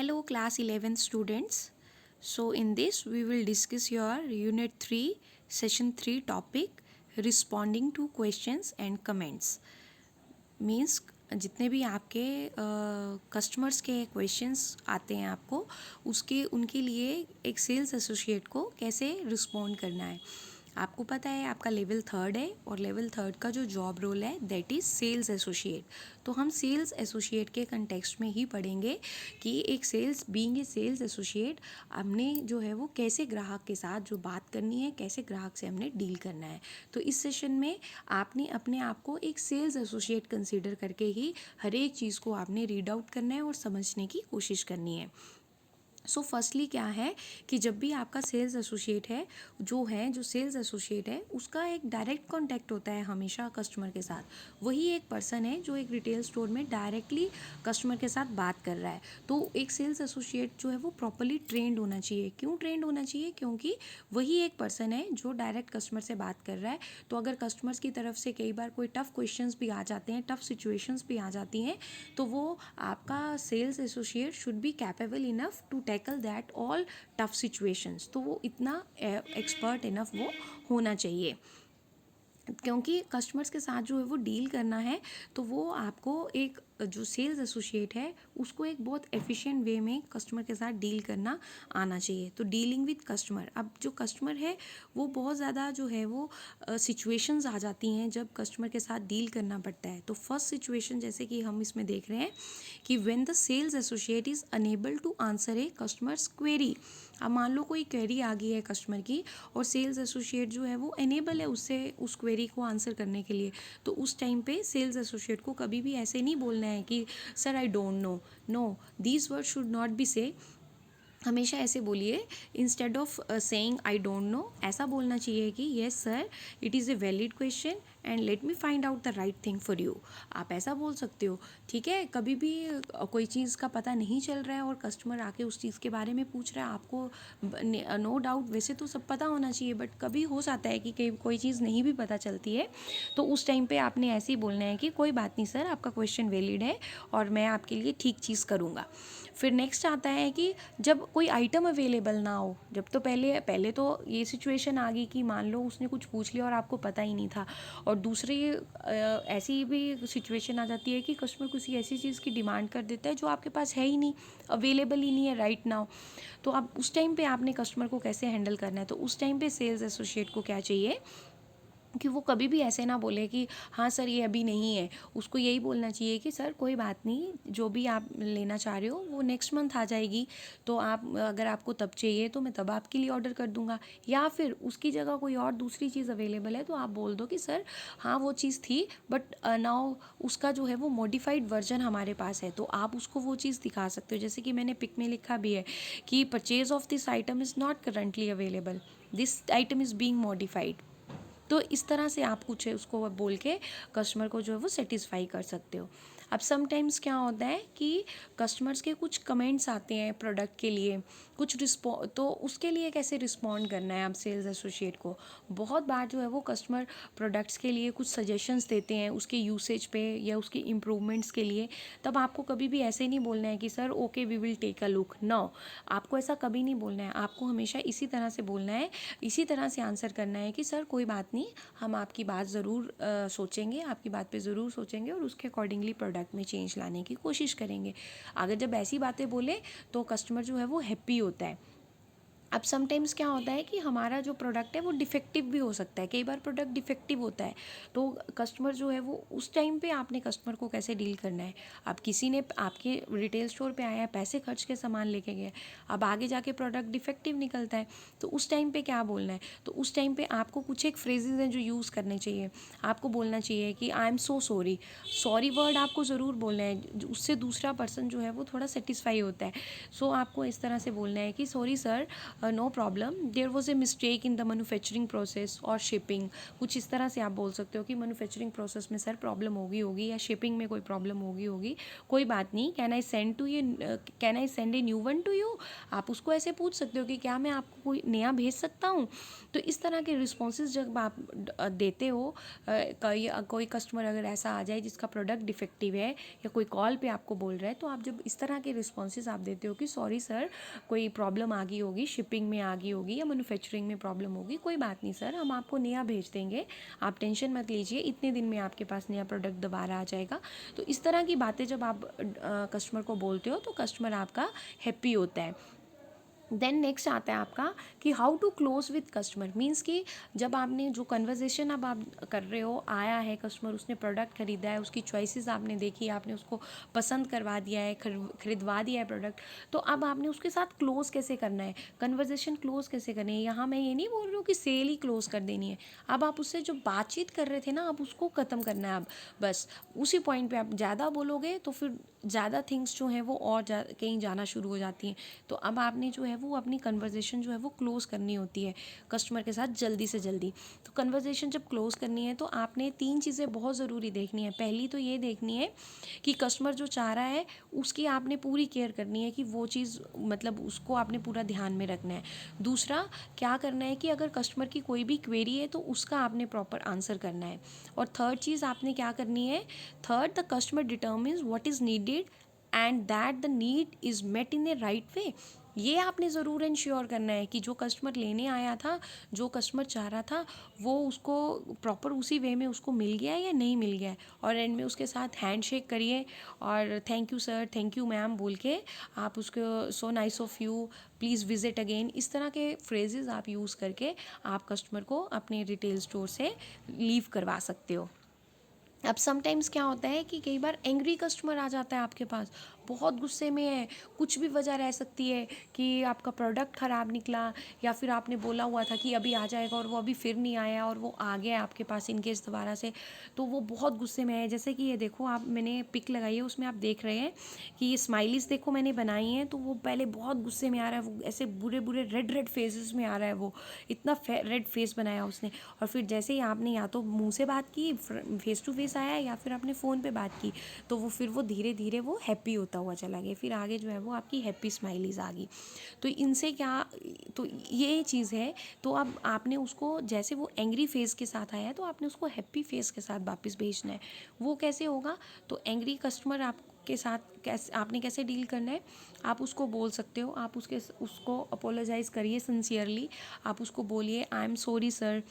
Hello class 11 students. So in this we will discuss your unit 3 session 3 topic responding to questions and comments. Means जितने भी आपके customers के questions आते हैं आपको उसके उनके लिए एक सेल्स एसोसिएट को कैसे रिस्पॉन्ड करना है. आपको पता है आपका लेवल 3 है और लेवल 3 का जो जॉब रोल है दैट इज़ सेल्स एसोसिएट. तो हम सेल्स एसोसिएट के कंटेक्स्ट में ही पढ़ेंगे कि एक sales being a sales associate हमने जो है वो कैसे ग्राहक के साथ जो बात करनी है, कैसे ग्राहक से हमने डील करना है. तो इस सेशन में आपने अपने आप को एक सेल्स एसोसिएट कंसीडर करके ही हर एक चीज़ को आपने रीड आउट करना है और समझने की कोशिश करनी है. सो फर्स्टली क्या है कि जब भी आपका सेल्स एसोसिएट है जो सेल्स एसोसिएट है उसका एक डायरेक्ट कांटेक्ट होता है हमेशा कस्टमर के साथ. वही एक पर्सन है जो एक रिटेल स्टोर में डायरेक्टली कस्टमर के साथ बात कर रहा है. तो एक सेल्स एसोसिएट जो है वो प्रॉपर्ली ट्रेंड होना चाहिए. क्यों ट्रेंड होना चाहिए? क्योंकि वही एक पर्सन है जो डायरेक्ट कस्टमर से बात कर रहा है. तो अगर कस्टमर्स की तरफ से कई बार कोई टफ़ क्वेश्चंस भी आ जाते हैं, टफ़ सिचुएशंस भी आ जाती हैं, तो वो आपका sales associate should be capable enough to tackle that all tough situations. तो वो इतना एक्सपर्ट इनफ वो होना चाहिए क्योंकि कस्टमर्स के साथ जो है वो डील करना है. तो वो आपको एक जो सेल्स एसोसिएट है उसको एक बहुत एफिशिएंट वे में कस्टमर के साथ डील करना आना चाहिए. तो डीलिंग विद कस्टमर, अब जो कस्टमर है वो बहुत ज़्यादा जो है वो सिचुएशंस आ जाती हैं जब कस्टमर के साथ डील करना पड़ता है. तो फर्स्ट सिचुएशन जैसे कि हम इसमें देख रहे हैं कि when the sales associate is unable to answer a customer's query. अब मान लो कोई क्वेरी आ गई है कस्टमर की और सेल्स एसोसिएट जो है वो अनेबल है उससे उस क्वेरी को आंसर करने के लिए. तो उस टाइम पे सेल्स एसोसिएट को कभी भी ऐसे नहीं बोलना है कि sir I don't know. No, these word should not be say. हमेशा ऐसे बोलिए instead of saying I don't know, ऐसा बोलना चाहिए कि yes sir it is a valid question and let me find out the right thing for you. आप ऐसा बोल सकते हो. ठीक है, कभी भी कोई चीज़ का पता नहीं चल रहा है और कस्टमर आके उस चीज़ के बारे में पूछ रहा है आपको, नो डाउट वैसे तो सब पता होना चाहिए बट कभी हो जाता है कि कोई चीज़ नहीं भी पता चलती है. तो उस टाइम पे आपने ऐसे ही बोलना है कि कोई बात नहीं सर, आपका क्वेश्चन वैलिड है और मैं आपके लिए ठीक चीज़ करूँगा. फिर नेक्स्ट आता है कि जब कोई आइटम अवेलेबल ना हो. जब तो पहले तो ये सिचुएशन आ गई कि मान लो उसने कुछ पूछ लिया और आपको पता ही नहीं था. और दूसरी ऐसी भी सिचुएशन आ जाती है कि कस्टमर किसी ऐसी चीज़ की डिमांड कर देता है जो आपके पास है ही नहीं, अवेलेबल ही नहीं है राइट नाउ. तो अब उस टाइम पे आपने कस्टमर को कैसे हैंडल करना है? तो उस टाइम पे सेल्स एसोसिएट को क्या चाहिए कि वो कभी भी ऐसे ना बोले कि हाँ सर ये अभी नहीं है. उसको यही बोलना चाहिए कि सर कोई बात नहीं, जो भी आप लेना चाह रहे हो वो नेक्स्ट मंथ आ जाएगी. तो आप अगर आपको तब चाहिए तो मैं तब आपके लिए ऑर्डर कर दूंगा. या फिर उसकी जगह कोई और दूसरी चीज़ अवेलेबल है तो आप बोल दो कि सर हाँ वो चीज़ थी बट नाउ उसका जो है वो मॉडिफाइड वर्जन हमारे पास है. तो आप उसको वो चीज़ दिखा सकते हो. जैसे कि मैंने पिक में लिखा भी है कि purchase of this item is not currently available, this item is being modified. तो इस तरह से आप कुछ उसको बोल के कस्टमर को जो है वो सेटिस्फाई कर सकते हो. अब समटाइम्स क्या होता है कि कस्टमर्स के कुछ कमेंट्स आते हैं प्रोडक्ट के लिए, तो उसके लिए कैसे रिस्पॉन्ड करना है आप सेल्स एसोसिएट को. बहुत बार जो है वो कस्टमर प्रोडक्ट्स के लिए कुछ सजेशंस देते हैं उसके यूसेज पे या उसके इम्प्रूवमेंट्स के लिए. तब आपको कभी भी ऐसे नहीं बोलना है कि sir okay we will take a look. No, आपको ऐसा कभी नहीं बोलना है. आपको हमेशा इसी तरह से बोलना है, इसी तरह से आंसर करना है कि सर कोई बात नहीं, हम आपकी बात ज़रूर सोचेंगे, आपकी बात पे ज़रूर सोचेंगे और उसके अकॉर्डिंगली प्रोडक्ट में चेंज लाने की कोशिश करेंगे. अगर जब ऐसी बातें बोले तो कस्टमर जो है वो हैप्पी होता है. अब समटाइम्स क्या होता है कि हमारा जो प्रोडक्ट है वो डिफेक्टिव भी हो सकता है. कई बार प्रोडक्ट डिफेक्टिव होता है तो कस्टमर जो है वो उस टाइम पे आपने कस्टमर को कैसे डील करना है. अब किसी ने आपके रिटेल स्टोर पे आया है, पैसे खर्च के सामान लेके गया, अब आगे जाके प्रोडक्ट डिफेक्टिव निकलता है तो उस टाइम पे क्या बोलना है. तो उस टाइम पे आपको कुछ एक फ्रेजेज हैं जो यूज़ करने चाहिए. आपको बोलना चाहिए कि I am so sorry. Sorry word आपको ज़रूर बोलना है, उससे दूसरा पर्सन जो है वो थोड़ा सेटिस्फाई होता है. सो आपको इस तरह से बोलना है कि sorry sir, no problem, there was a mistake in the manufacturing process और शिपिंग। कुछ इस तरह से आप बोल सकते हो कि मैन्युफैक्चरिंग प्रोसेस में सर प्रॉब्लम होगी या शिपिंग में कोई प्रॉब्लम होगी, कोई बात नहीं, can I send a new one two you. आप उसको ऐसे पूछ सकते हो कि क्या मैं आपको कोई नया भेज सकता हूँ। तो इस तरह के रिस्पॉन्सेज जब आप देते हो, कोई कस्टमर अगर ऐसा आ जाए जिसका प्रोडक्ट डिफेक्टिव है या कोई कॉल पे आपको बोल रहा है, तो आप जब इस तरह के रिस्पॉन्सेज आप देते हो कि सॉरी सर, कोई प्रॉब्लम आ गई होगी, शिपिंग में आ गई होगी या मैन्युफैक्चरिंग में प्रॉब्लम होगी, कोई बात नहीं सर, हम आपको नया भेज देंगे, आप टेंशन मत लीजिए, इतने दिन में आपके पास नया प्रोडक्ट दोबारा आ जाएगा। तो इस तरह की बातें जब आप कस्टमर को बोलते हो तो कस्टमर आपका हैप्पी होता है। देन नेक्स्ट आता है आपका कि how to close with customer. Means कि जब आपने जो कन्वर्जेशन अब आप कर रहे हो, आया है कस्टमर, उसने प्रोडक्ट खरीदा है, उसकी चॉइसेस आपने देखी, आपने उसको पसंद करवा दिया है, खरीदवा दिया है प्रोडक्ट, तो अब आपने उसके साथ क्लोज कैसे करना है, कन्वर्जेशन क्लोज कैसे करनी है। यहाँ मैं ये नहीं बोल रही हूँ कि सेल ही क्लोज कर देनी है, अब आप उससे जो बातचीत कर रहे थे ना, अब उसको ख़त्म करना है। अब बस उसी पॉइंट पे आप ज़्यादा बोलोगे तो फिर ज़्यादा थिंग्स जो हैं वो और कहीं जाना शुरू हो जाती हैं। तो अब आपने जो है वो अपनी कन्वर्जेशन जो है वो क्लोज़ करनी होती है कस्टमर के साथ जल्दी से जल्दी। तो कन्वर्जेशन जब क्लोज़ करनी है तो आपने 3 चीज़ें बहुत ज़रूरी देखनी है। पहली तो ये देखनी है कि कस्टमर जो चाह रहा है उसकी आपने पूरी केयर करनी है कि वो चीज़ मतलब उसको आपने पूरा ध्यान में रखना है। दूसरा क्या करना है कि अगर कस्टमर की कोई भी क्वेरी है तो उसका आपने प्रॉपर आंसर करना है। और थर्ड चीज़ आपने क्या करनी है, third, the customer determines what is needed and that the need is met in a right way. ये आपने ज़रूर इंश्योर करना है कि जो कस्टमर लेने आया था, जो कस्टमर चाह रहा था, वो उसको प्रॉपर उसी वे में उसको मिल गया है या नहीं मिल गया है। और एंड में उसके साथ हैंड शेक करिए और thank you sir, thank you ma'am बोल के आप उसको so nice of you, please visit again, इस तरह के फ्रेजेस आप यूज़ करके आप कस्टमर को अपने रिटेल स्टोर से लीव करवा सकते हो। अब समटाइम्स क्या होता है कि कई बार एंग्री कस्टमर आ जाता है आपके पास, बहुत गुस्से में है, कुछ भी वजह रह सकती है कि आपका प्रोडक्ट ख़राब निकला या फिर आपने बोला हुआ था कि अभी आ जाएगा और वो अभी फिर नहीं आया और वो आ गया आपके पास इन केस दोबारा से, तो वो बहुत गुस्से में है। जैसे कि ये देखो, आप मैंने पिक लगाई है उसमें आप देख रहे हैं कि ये स्माइलीज देखो मैंने बनाई हैं, तो वो पहले बहुत गुस्से में आ रहा है, वो ऐसे बुरे बुरे रेड रेड फेसेस में आ रहा है, वो इतना रेड फेस बनाया उसने। और फिर जैसे ही आपने या तो मुँह से बात की, फेस टू फेस आया, या फिर आपने फ़ोन पे बात की, तो वो फिर वो धीरे धीरे वो हैप्पी होता हुआ चला गया, फिर आगे जो है वो आपकी हैप्पी स्माइलीज आ गई। तो इनसे क्या, तो ये चीज़ है। तो अब आपने उसको, जैसे वो एंग्री फेस के साथ आया है तो आपने उसको हैप्पी फेस के साथ वापस भेजना है। वो कैसे होगा, तो एंग्री कस्टमर आप के साथ कैसे आपने कैसे डील करना है, आप उसको बोल सकते हो, आप उसको अपोलोजाइज़ करिए सिंसियरली, आप उसको बोलिए आई एम सॉरी सर,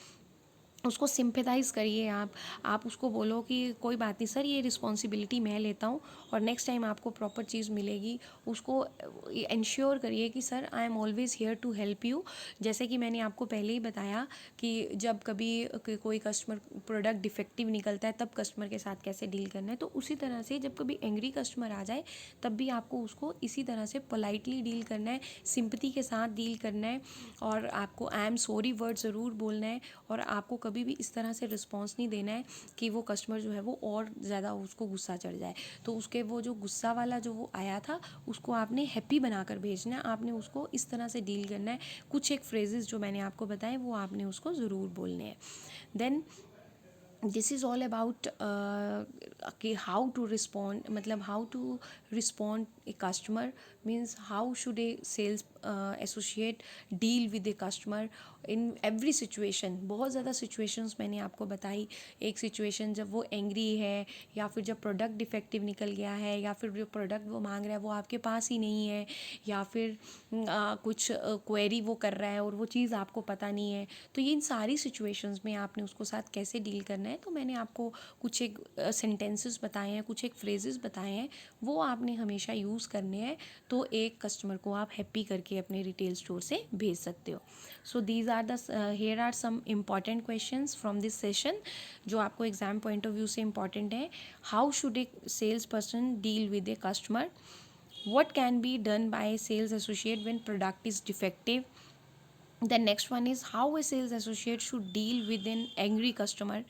उसको सिंपैथाइज़ करिए आप उसको बोलो कि कोई बात नहीं सर, ये रिस्पॉन्सिबिलिटी मैं लेता हूँ और नेक्स्ट टाइम आपको प्रॉपर चीज़ मिलेगी। उसको इंश्योर करिए कि sir I am always here to help you. जैसे कि मैंने आपको पहले ही बताया कि जब कभी कोई कस्टमर प्रोडक्ट डिफेक्टिव निकलता है तब कस्टमर के साथ कैसे डील करना है, तो उसी तरह से जब कभी एंग्री कस्टमर आ जाए तब भी आपको उसको इसी तरह से पोलाइटली डील करना है, सिंपैथी के साथ डील करना है, और आपको आई एम सॉरी वर्ड ज़रूर बोलना है। और आपको कभी भी इस तरह से रिस्पॉन्स नहीं देना है कि वो कस्टमर जो है वो और ज़्यादा उसको गुस्सा चढ़ जाए। तो उसके वो जो गुस्सा वाला जो वो आया था उसको आपने हैप्पी बनाकर भेजना है, आपने उसको इस तरह से डील करना है। कुछ एक फ्रेजेस जो मैंने आपको बताए वो आपने उसको ज़रूर बोलने हैं। Then this is all about कि हाउ टू रिस्पॉन्ड, मतलब how to respond a customer, means how should a sales associate deal with a customer in every situation. बहुत ज़्यादा सिचुएशंस मैंने आपको बताई। एक सिचुएशन जब वो एंग्री है, या फिर जब प्रोडक्ट डिफेक्टिव निकल गया है, या फिर जो प्रोडक्ट वो मांग रहा है वो आपके पास ही नहीं है, या फिर कुछ क्वेरी वो कर रहा है और वो चीज़ आपको पता नहीं है। तो ये इन सारी सिचुएशंस में आपने उसको साथ कैसे डील करना है, तो मैंने आपको कुछ एक सेंटेंसेस बताए हैं, कुछ एक फ्रेजेस बताए हैं, वो आपने हमेशा यूज़ करने हैं। तो एक कस्टमर को आप हैप्पी करके अपने रिटेल स्टोर से भेज सकते हो। So these are the here are some important questions from this session जो आपको एग्जाम पॉइंट ऑफ व्यू से इम्पॉर्टेंट है। How should a sales person deal with a customer, what can be done by a sales associate when product is defective. The next one is how a sales associate should deal with an angry customer,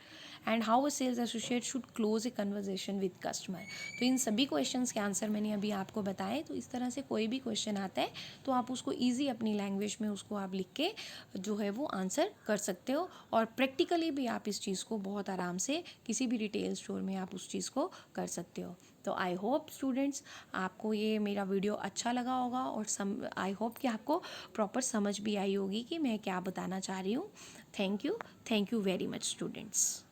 and how a sales associate should close a conversation with customer. तो इन सभी questions के answer मैंने अभी आपको बताए। तो इस तरह से कोई भी क्वेश्चन आता है तो आप उसको ईजी अपनी लैंग्वेज में उसको आप लिख के जो है वो आंसर कर सकते हो, और प्रैक्टिकली भी आप इस चीज़ को बहुत आराम से किसी भी रिटेल स्टोर में आप उस चीज़ को कर सकते हो। तो आई होप स्टूडेंट्स आपको ये मेरा वीडियो अच्छा लगा होगा, और आई होप कि आपको प्रॉपर समझ भी आई होगी कि मैं क्या बताना चाह रही हूँ। Thank you very much students.